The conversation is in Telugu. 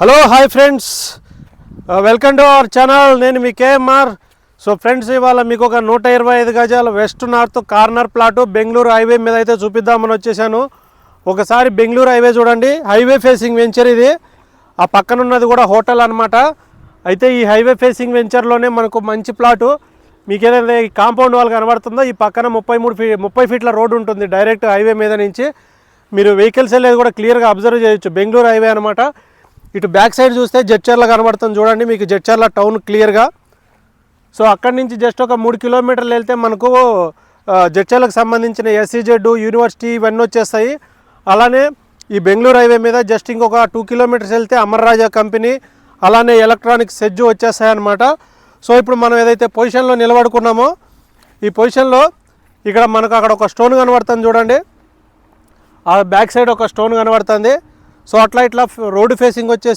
Hello hi friends, welcome to our channel. నేను మీ కేఎంఆర్. సో ఫ్రెండ్స్, ఇవాళ మీకు ఒక 125 గజాల west north corner plot Bengaluru highway మీద అయితే చూపిద్దామని వచ్చేసాను. ఒకసారి బెంగళూరు హైవే చూడండి. హైవే ఫేసింగ్ వెంచర్ ఇది. ఆ పక్కన ఉన్నది కూడా హోటల్ అనమాట. అయితే ఈ హైవే ఫేసింగ్ వెంచర్లోనే మనకు మంచి ప్లాటు. మీకు ఏదైతే ఈ కాంపౌండ్ వాల్ కనబడుతుందో, ఈ పక్కన 30 ఫీట్ల రోడ్డు ఉంటుంది డైరెక్ట్ హైవే మీద నుంచి. మీరు వెహికల్స్ వెళ్ళేది కూడా క్లియర్గా అబ్జర్వ్ చేయొచ్చు. బెంగళూరు హైవే అనమాట. ఇటు బ్యాక్ సైడ్ చూస్తే జడ్చర్ల కనబడుతుంది చూడండి, మీకు జడ్చర్ల టౌన్ క్లియర్గా. సో అక్కడి నుంచి జస్ట్ ఒక 3 కిలోమీటర్లు వెళ్తే మనకు జడ్చర్లకు సంబంధించిన ఎస్సీజెడ్ యూనివర్సిటీ ఇవన్నీ వచ్చేస్తాయి. అలానే ఈ బెంగళూరు హైవే మీద జస్ట్ ఇంకొక 2 కిలోమీటర్స్ వెళ్తే అమర్రాజా కంపెనీ, అలానే ఎలక్ట్రానిక్స్ సెజ్జు వచ్చేస్తాయి అన్నమాట. సో ఇప్పుడు మనం ఏదైతే పొజిషన్లో నిలబడుకున్నామో, ఈ పొజిషన్లో ఇక్కడ మనకు అక్కడ ఒక స్టోన్ కనబడుతుంది చూడండి. ఆ బ్యాక్ సైడ్ ఒక స్టోన్ కనబడుతుంది. సో అట్లా ఇట్లా రోడ్డు ఫేసింగ్ వచ్చేసి